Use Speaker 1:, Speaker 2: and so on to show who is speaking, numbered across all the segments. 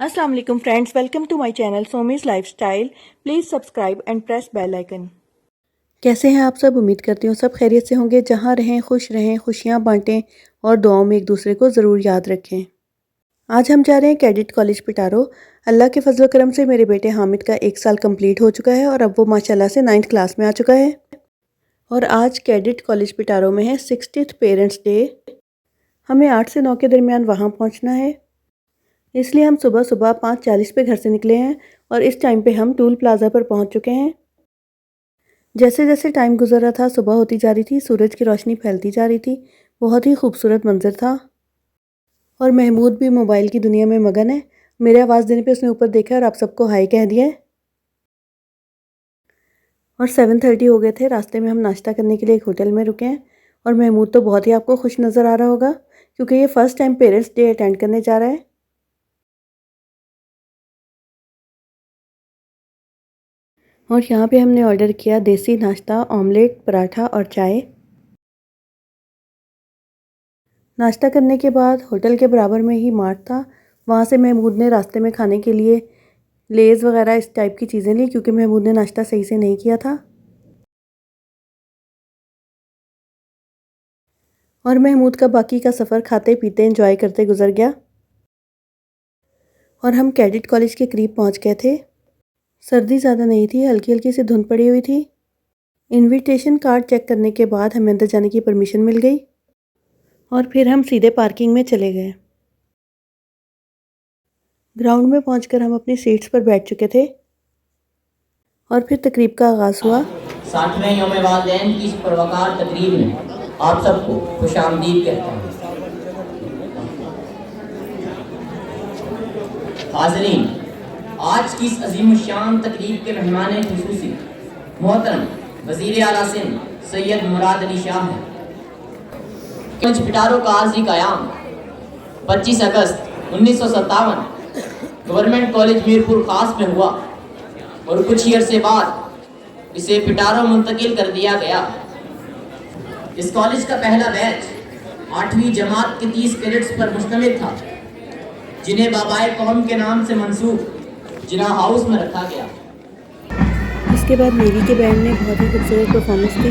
Speaker 1: अस्सलाम वालेकुम friends, welcome to my channel Somi's lifestyle. Please subscribe and press bell icon. कैसे हैं आप सब? उम्मीद करती हूँ सब खैरियत से होंगे। जहाँ रहें खुश रहें, खुशियाँ बांटें और दुआओं में एक दूसरे को ज़रूर याद रखें। आज हम जा रहे हैं कैडेट कॉलेज पिटारो। अल्लाह के फजल करम से मेरे बेटे हामिद का 1 साल कंप्लीट हो चुका है और अब वो माशाल्लाह से 9th क्लास में आ चुका है। और आज कैडेट कॉलेज पिटारो में है 60th पेरेंट्स डे। हमें 8 से 9 के दरमियान वहाँ पहुँचना है, इसलिए हम सुबह सुबह 5:40 पे घर से निकले हैं और इस टाइम पे हम टूल प्लाज़ा पर पहुंच चुके हैं। जैसे जैसे टाइम गुजर रहा था, सुबह होती जा रही थी, सूरज की रोशनी फैलती जा रही थी। बहुत ही खूबसूरत मंजर था। और महमूद भी मोबाइल की दुनिया में मगन है। मेरे आवाज़ देने पे उसने ऊपर देखा और आप सबको हाय कह दिया है। और 7:30 हो गए थे। रास्ते में हम नाश्ता करने के लिए एक होटल में रुके हैं और महमूद तो बहुत ही आपको खुश नज़र आ रहा होगा, क्योंकि ये first time parents day attend करने जा रहा है। और यहाँ पे हमने ऑर्डर किया देसी नाश्ता, ऑमलेट, पराठा और चाय। नाश्ता करने के बाद होटल के बराबर में ही मार्ट था। वहाँ से महमूद ने रास्ते में खाने के लिए लेज़ वगैरह इस टाइप की चीज़ें ली, क्योंकि महमूद ने नाश्ता सही से नहीं किया था। और महमूद का बाकी का सफ़र खाते पीते एंजॉय करते गुजर गया। और हम कैडेट कॉलेज के करीब पहुँच गए थे। सर्दी ज़्यादा नहीं थी, हल्की हल्की सी धुंध पड़ी हुई थी। इनविटेशन कार्ड चेक करने के बाद हमें अंदर जाने की परमिशन मिल गई और फिर हम सीधे पार्किंग में चले गए। ग्राउंड में पहुंचकर हम अपनी सीट्स पर बैठ चुके थे और फिर तकरीब का आगाज़ हुआ।
Speaker 2: 60वें यौम वालिदैन की इस पुरवकार तकरीब में आप सबको खुशामदीद कहता हूँ। हाज़रीन, आज की इस अजीम शान तकरीब के मेहमान खुसूसी मोहतरम वज़ीर आला सिंध सैयद मुराद अली शाह हैं। कॉलेज पिटारो का आर्जी क़याम 25 अगस्त 1957 गवर्नमेंट कॉलेज मीरपुर खास में हुआ और कुछ ही अरसे बाद इसे पिटारो मुंतकिल कर दिया गया। इस कॉलेज का पहला बैच 8वीं जमात के 30 कैडेट्स पर मुश्तमिल था, जिन्हें बाबाए कौम के नाम से मंसूब जिना हाउस में रखा गया।
Speaker 1: इसके बाद नेवी के बैंड ने बहुत ही खूबसूरत परफॉर्मेंस दी।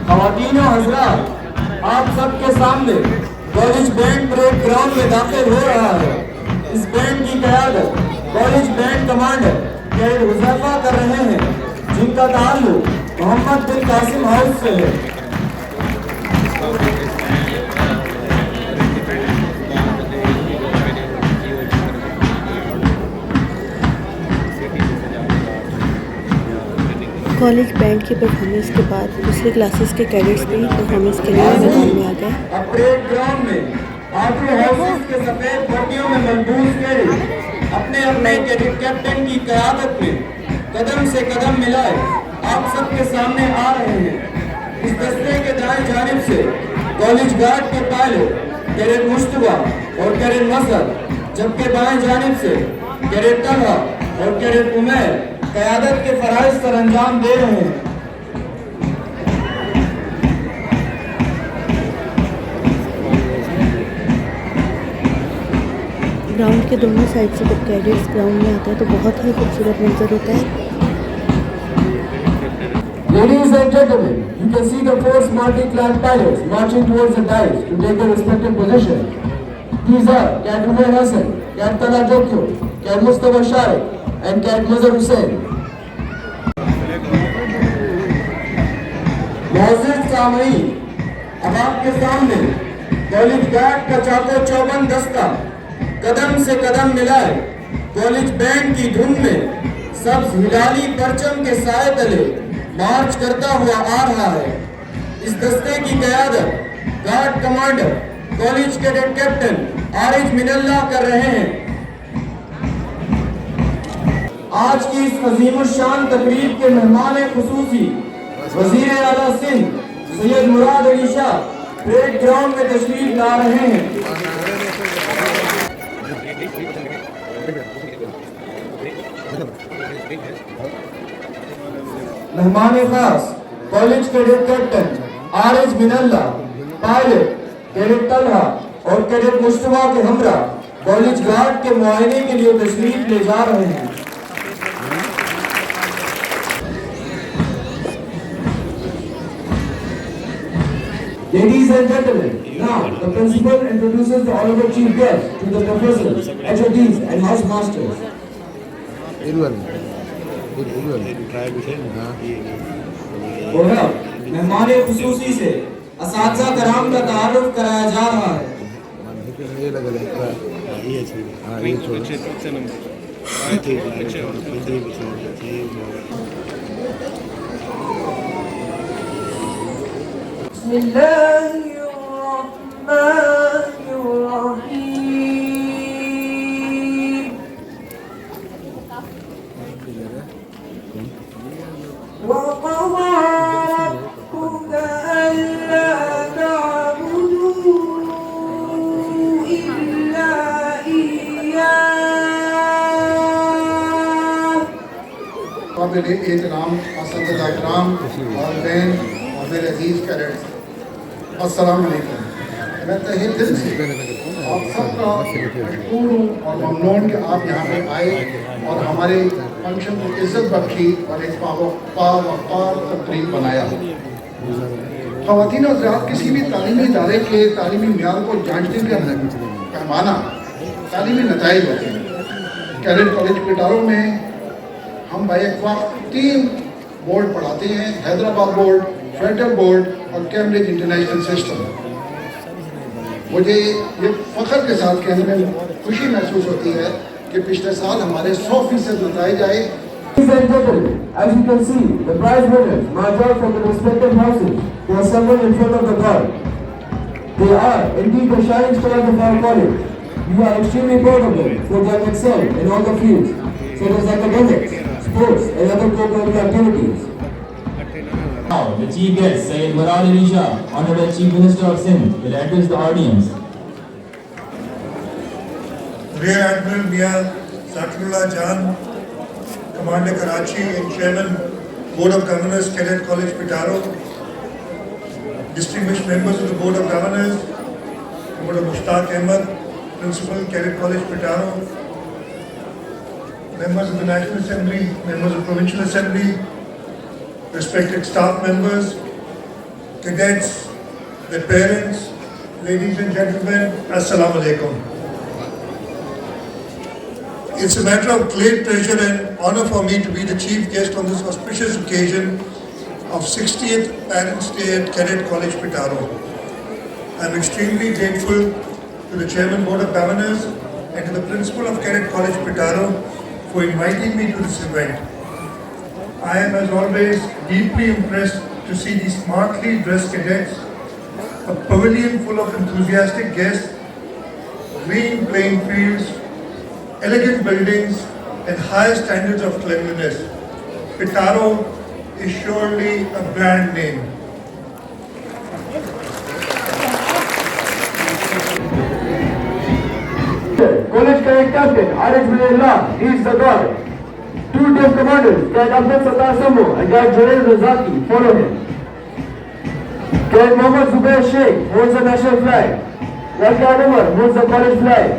Speaker 3: ख़वातीन और हज़रात, आप सबके सामने कॉलेज बैंड परेड ग्राउंड में दाखिल हो रहा है। इस बैंड की क़यादत college band commander cadet Huzaifa कर रहे हैं, जिनका ताल्लुक मोहम्मद बिन कासिम हाउस से है।
Speaker 1: कॉलेज बैंड की परफॉर्मेंस के बाद दूसरे क्लासेस के कैडेट्स भी परफॉर्मेंस के लिए मैदान में आ गए।
Speaker 3: अब परेड ग्राउंड में आर्मी हाउसेस के सफेद वर्दियों में मलबूस कैडेट अपने अपने कैडेट कैप्टन की क़यादत में कदम से कदम मिलाए आप सबके सामने आ रहे हैं। इस दस्ते के दाएं जानिब से कॉलेज गार्ड के पायलट कैडेट मुश्तबा और कैडेट मसद, जबकि बाएं जानिब से कैडेट तलहा और कैडेट उमैर क़यादत के फ़राइज़ सर अंजाम दे रहे हैं।
Speaker 1: ग्राउंड के दोनों साइड से जब कैडेट्स ग्राउंड में आते हैं तो बहुत ही खूबसूरत मंजर होता है।
Speaker 3: Ladies and gentlemen, you can see the four smartly clad pilots marching towards the dais to take their respective position. These are Cadet Umair Hassan, Cadet Talha Jokyo, Cadet Mustafa Shaikh, and Cadet Mazhar Hussain. मौजूद सामईन, अब आपके सामने college guard का चाको चौबंद दस्ता कदम से कदम मिलाए college band की धुन में सब्ज हिलाली परचम के साए तले मार्च करता हुआ आ रहा है। इस दस्ते की क़यादत guard commander college cadet captain Ariz Minalla कर रहे हैं। आज की इस अजीम शान तकरीब के मेहमान खुसूसी वज़ीर आला सिंध सैयद मुराद अली शाह परेड ग्राउंड में तशरीफ ला रहे हैं। मेहमान खास college cadet captain R H. Minallah, pilot cadet Talha और कैडेट मुस्तफा के हमरा कॉलेज गार्ड के मुआयने के लिए तशरीफ ले जा रहे हैं। Ladies and gentlemen, now the principal introduces the honorable chief guest to the professors, HODs and house masters. और अब मेहमान खुसूसी से असातिज़ा कराम का तारुफ कराया जा रहा है।
Speaker 4: काबिल एहतराम पसंदीदा कराम और बहन और मेरे अजीज़ कैडेट्स, अस्सलाम वालेकुम। मैं तहे दिल से आप सबका मशकूर हूँ और ममनून कि आप यहाँ पे आए और हमारे फंक्शन को इज्जत बख्शी और एक वक़ार तकरीब बनाया। ख़वातीन और हज़रात, किसी भी तालीमी इदारे के तालीमी मियार को जाँचने का पैमाना तालीमी नताइज होते हैं। कैडेट कॉलेज पिटारो में हम बैक-वक्त 3 बोर्ड पढ़ाते हैं, हैदराबाद बोर्ड, फेडरल बोर्ड और कैम्ब्रिज इंटरनेशनल सिस्टम। मुझे ये फ़ख्र के साथ कहने में खुशी महसूस होती है कि पिछले साल हमारे 100% नताइज आए।
Speaker 3: Ladies and gentlemen, as you can see, the prize winners march out from the respective houses to assemble in front of the God. They are indeed the shining stars of our college. We are extremely proud of them for their excel in all the fields, such as academics, sports and other co-curricular activities.
Speaker 5: Now, the Chief Guest, Sayyid Murad Ali Shah, Honorable Chief Minister of Sindh, will address the audience.
Speaker 6: Rear Admiral Mia Zakirullah Jan, Commander Karachi and Chairman, Board of Governors, Cadet College Pitaro, distinguished members of the Board of Governors, Commander Mushtaq Ahmed, Principal, Cadet College Pitaro, members of the National Assembly, members of Provincial Assembly, respected staff members, cadets, their parents, ladies and gentlemen, Assalamu Alaikum. It's a matter of great pleasure and honor for me to be the chief guest on this auspicious occasion of 60th Parents' Day at Cadet College Pitaro. I'm extremely grateful to the Chairman Board of Governors and to the Principal of Cadet College Pitaro for inviting me to this event. I am, as always, deeply impressed to see these smartly dressed cadets, a pavilion full of enthusiastic guests, green playing fields, elegant buildings, and high standards of cleanliness. Pitaro is surely a brand name.
Speaker 3: College Cadet Captain R.H. Minallah, he is the God. 2 team commanders, Cadet Abdul Sattar Sammo and Cadet Jalal Razaki, follow him. Cadet Mohammad Zubair Sheikh holds the national flag. Cadet Umar holds the college flag.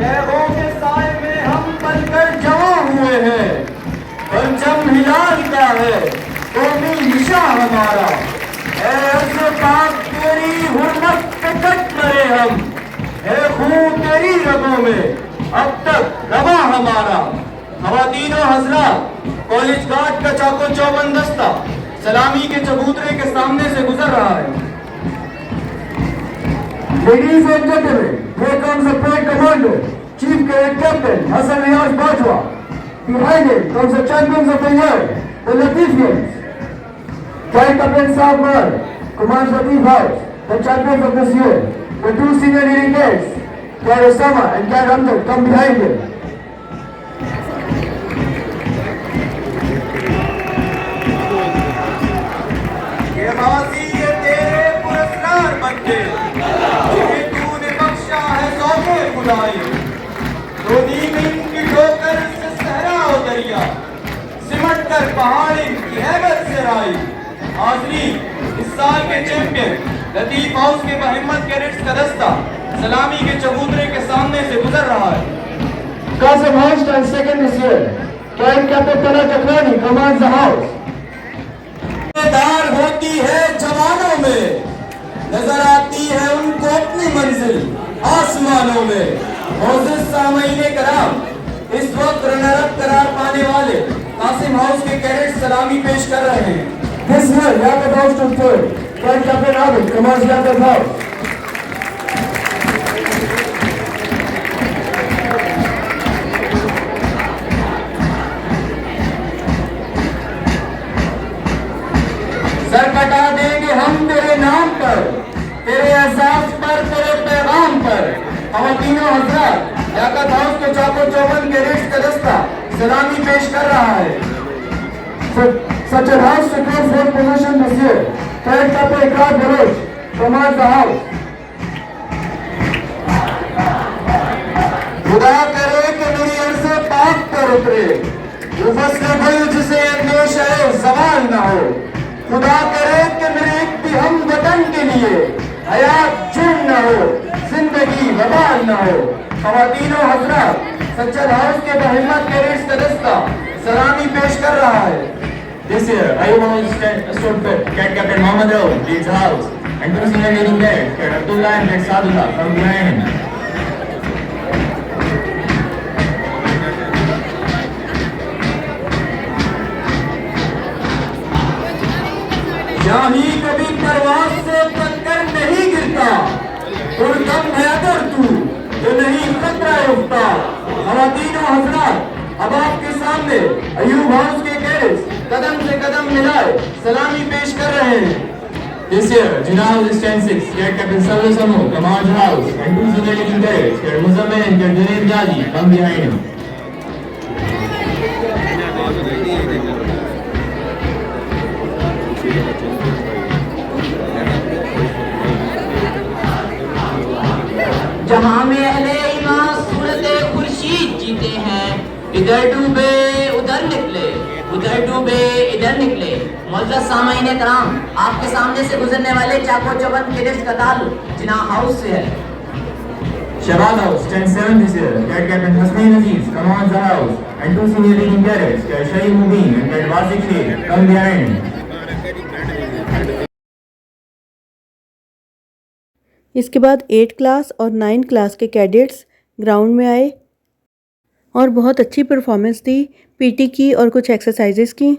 Speaker 3: बैगों के साए में हम बनकर जमा हुए हैं, परचम हिलाता है कौमी निशान हमारा। ऐसे पाक तेरी हुर्मत पे कट मरे हम, है खून तेरी रगों में अब तक रवा हमारा। ख़वातीन और हज़रात, कॉलेज गार्ड का चाको चौबंद दस्ता सलामी के चबूतरे के सामने से गुजर रहा है। Ladies and gentlemen, here comes the parade commander, Chief Cadet Captain Hassan Riaz Bajwa. Behind him comes the champions of the year, the Latifians. Cadet Captain Saab Mar commands Latif House, the champions of this year. The 2 senior leading cadets, Cadet Osama and Cadet Amjad, come behind him. ये काट कर पहाड़ी की हैबत से राई। हाजरी, इस साल के चैंपियन लतीफ हाउस के बहिम्मत कैडेट्स का दस्ता सलामी के चबूतरे के सामने से गुजर रहा है।
Speaker 7: Qasim House and second this year. Camp Captain Tala Chakrani commands the house.
Speaker 3: दार होती है जवानों में, नजर आती है उनको अपनी मंजिल आसमानों में। मोअज़्ज़िज़ सामईन कराम, इस वक्त रनर अप करार पाने वाले कासिम हाउस के कैडेट्स सलामी पेश कर रहे हैं।
Speaker 7: This year, Yaqub House to third. Camp Captain Abid commands Yaqub House.
Speaker 3: Sir कटा देंगे हम तेरे नाम पर, तेरे एहसास पर, तेरे पैगाम पर। ख़वातीनो हज़रात, याकूब हाउस के चाको चौबंद कैडेट्स का दस्ता सलामी पेश कर रहा है।
Speaker 7: Such a house secured fourth position this year. Camp Captain Iqrar Baloch commands the house.
Speaker 3: खुदा करे कि मेरी अर्ज़ पाक पर उतरे वो फस्ल गुल जिसे अंदेशा ज़वाल न हो। खुदा करे कि मेरे एक भी हम वतन के लिए हयात जुन न हो, जिंदगी वबाल न हो। ख़वातीनो हज़रात, सच्चर हाउस के बहिम्मत कैडेट्स का दस्ता सलामी पेश कर रहा है।
Speaker 5: This year, Ayub House stood fifth. Cadet Captain Mohammad Rauf leads the house, and two senior leading cadets, Cadet Abdullah and Cadet Sadullah, come behind him.
Speaker 3: शाही कभी परवाज़ से पत्थर नहीं गिरता, पुरदम है अगर तू जो नहीं खतरा उठता। ख़वातीनो हज़रात, अब आपके सामने अयूब हाउस के कैडेट्स कदम से कदम मिलाए सलामी पेश कर रहे हैं।
Speaker 5: This year, Jinnah House is 10-6. Cadet Captain Sarwar Samu commands the house, and two senior leading cadets, Cadet Muzammil and Cadet Junaid Jaji, come behind him.
Speaker 2: जहाँ में अहले ईमान सूरते खुर्शीद जीते हैं, इधर डूबे उधर निकले, उधर डूबे इधर निकले। मुअज़्ज़ज़ सामईन कराम, आपके सामने से गुजरने वाले चाको चौबंद कैडेट्स का ताल्लुक जिन्नाह हाउस से है।
Speaker 5: Shabad House stands 7th this year. Cadet Captain Hasnain Aziz commands the house, and two senior leading cadets, Cadet Shahid Mubin and Cadet Wasik Sheikh, come behind him.
Speaker 1: इसके बाद 8 क्लास और 9 class के cadets ground में आए और बहुत अच्छी performance दी, PT की और कुछ एक्सरसाइजेस की।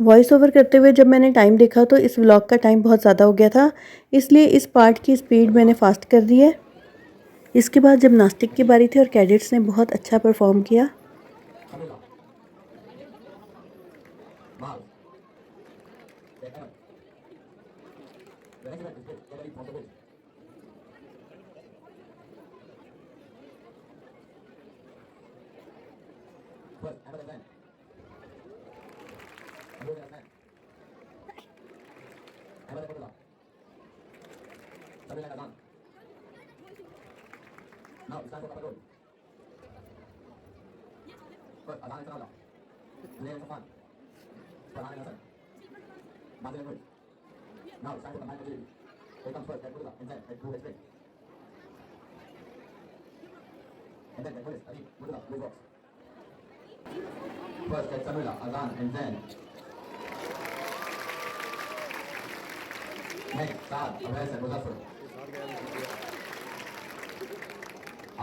Speaker 1: वॉइस ओवर करते हुए जब मैंने टाइम देखा तो इस व्लॉग का टाइम बहुत ज़्यादा हो गया था, इसलिए इस पार्ट की स्पीड मैंने फास्ट कर दी है। इसके बाद जब नास्तिक की बारी थी और कैडेट्स ने बहुत अच्छा परफॉर्म किया।
Speaker 2: Now it's time for Papa Road. First, Adhan and Sanada. Lane for fun. Farhan and Hassan. Mazin and Wood. Now it's time for combined agility. Here comes first, Ed Murtala, and then Ed Blue Explain. And then Ed Willis, Ali, Murtala, Blue Box. First, Ed Samula, Adhan, and then next, Saad, Abhes, and Muzaffar.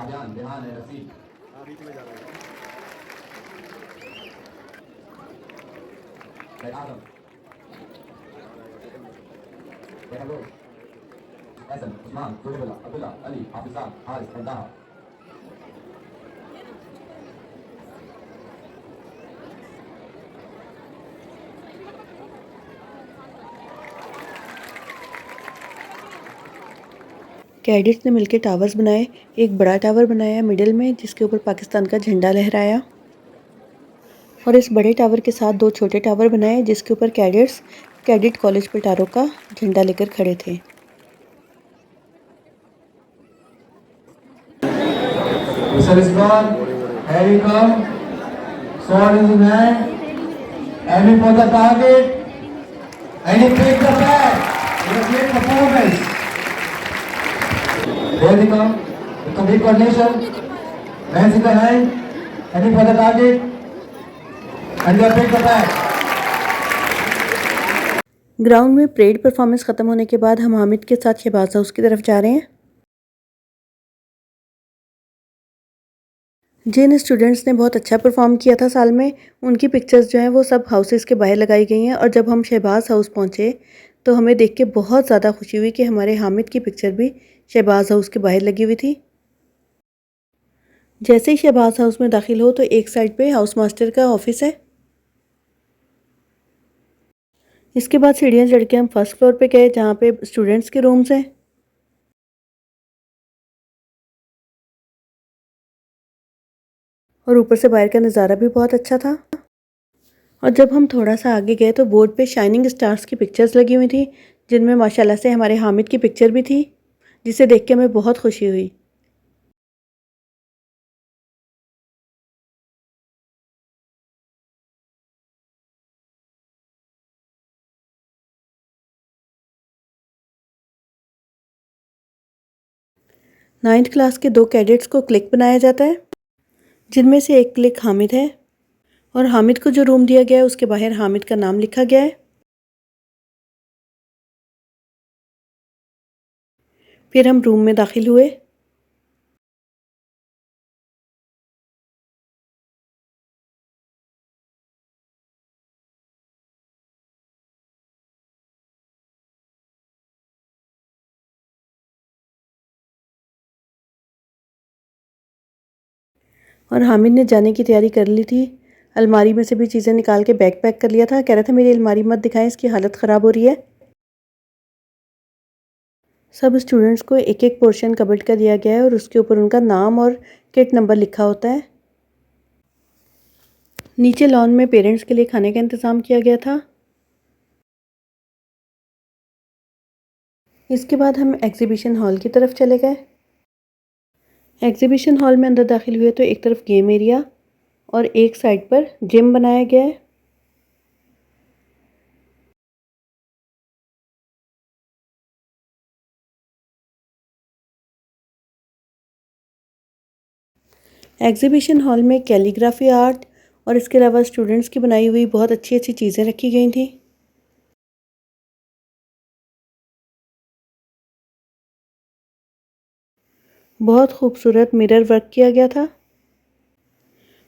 Speaker 2: आबियान, बिहान है, रफीक। आदम, एहसन, उस्मान, जुबेला, अब्दुल्ला, अली, हाफिजा, हारिस, और दाहा।
Speaker 1: Cadets ने मिलकर towers बनाए। एक बड़ा tower बनाया middle में जिसके ऊपर पाकिस्तान का झंडा लहराया, और इस बड़े टावर के साथ 2 छोटे टावर बनाए जिसके ऊपर कैडेट्स कैडेट कॉलेज पिटारो का झंडा लेकर खड़े थे।
Speaker 7: Mr. Islam, here he come, sword in his hand, aiming for the target, and he picked the flag. It was a great performance. There they come, the complete coordination, hands in the hand, aiming for the target, and they picked the flag.
Speaker 1: Ground में parade performance ख़त्म होने के बाद हम हामिद के साथ Shahbaz house की तरफ जा रहे हैं। जिन स्टूडेंट्स ने बहुत अच्छा परफॉर्म किया था साल में, उनकी पिक्चर्स जो हैं वो सब हाउसेस के बाहर लगाई गई हैं। और जब हम शहबाज हाउस पहुंचे तो हमें देख के बहुत ज़्यादा खुशी हुई कि हमारे हामिद की पिक्चर भी शहबाज हाउस के बाहर लगी हुई थी। जैसे ही शहबाज हाउस में दाखिल हो तो एक साइड पे हाउस मास्टर का ऑफिस है। इसके बाद सीढ़ियाँ चढ़ के हम फर्स्ट फ्लोर पे गए जहाँ पे स्टूडेंट्स के रूम्स हैं। और ऊपर से बाहर का नज़ारा भी बहुत अच्छा था। और जब हम थोड़ा सा आगे गए तो बोर्ड पे शाइनिंग स्टार्स की पिक्चर्स लगी हुई थी, जिनमें माशाल्लाह से हमारे हामिद की पिक्चर भी थी, जिसे देख के हमें बहुत खुशी हुई। नाइन्थ क्लास के 2 कैडेट्स को क्लिक बनाया जाता है, जिनमें से एक क्लिक हामिद है। और हामिद को जो रूम दिया गया है उसके बाहर हामिद का नाम लिखा गया है। फिर हम रूम में दाखिल हुए। और हामिद ने जाने की तैयारी कर ली थी। अलमारी में से भी चीज़ें निकाल के बैग पैक कर लिया था। कह रहा था मेरी अलमारी मत दिखाएं, इसकी हालत ख़राब हो रही है। सब स्टूडेंट्स को एक एक पोर्शन कबर्ड का दिया गया है और उसके ऊपर उनका नाम और किट नंबर लिखा होता है। नीचे लॉन में पेरेंट्स के लिए खाने का इंतज़ाम किया गया था। इसके बाद हम एग्जीबिशन हॉल की तरफ चले गए। एग्जीबिशन हॉल में अंदर दाखिल हुए तो एक तरफ गेम एरिया और एक साइड पर जिम बनाया गया है। एग्जीबिशन हॉल में कैलीग्राफी आर्ट और इसके अलावा स्टूडेंट्स की बनाई हुई बहुत अच्छी अच्छी चीज़ें रखी गई थी। बहुत खूबसूरत मिरर वर्क किया गया था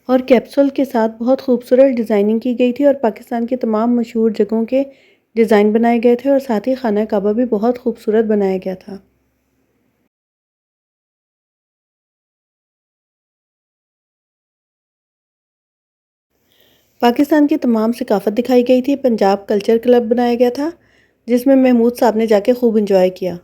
Speaker 1: और कैप्सूल के साथ बहुत खूबसूरत डिज़ाइनिंग की गई थी और पाकिस्तान की तमाम मशहूर जगहों के डिज़ाइन बनाए गए थे और साथ ही खाना काबा भी बहुत खूबसूरत बनाया गया था। पाकिस्तान की तमाम सकाफ़त दिखाई गई थी। पंजाब कल्चर क्लब बनाया गया था, जिसमें महमूद साहब ने जाके खूब इंजॉय किया।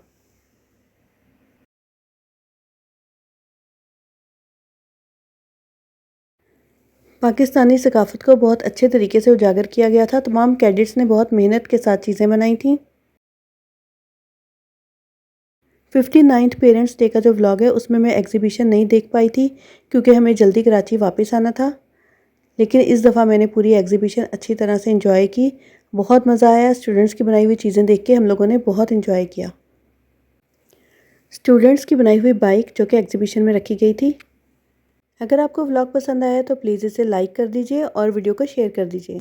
Speaker 1: पाकिस्तानी सकाफ़त को बहुत अच्छे तरीके से उजागर किया गया था। तमाम कैडेट्स ने बहुत मेहनत के साथ चीज़ें बनाई थीं। 59th पेरेंट्स डे का जो व्लॉग है उसमें मैं एग्जीबिशन नहीं देख पाई थी क्योंकि हमें जल्दी कराची वापस आना था। लेकिन इस दफ़ा मैंने पूरी एग्जीबिशन अच्छी तरह से एंजॉय की। बहुत मज़ा आया। स्टूडेंट्स की बनाई हुई चीज़ें देख के हम लोगों ने बहुत एंजॉय किया। स्टूडेंट्स की बनाई हुई बाइक जो कि एग्जीबिशन में रखी गई थी। अगर आपको व्लॉग पसंद आया तो प्लीज़ इसे लाइक कर दीजिए और वीडियो को शेयर कर दीजिए।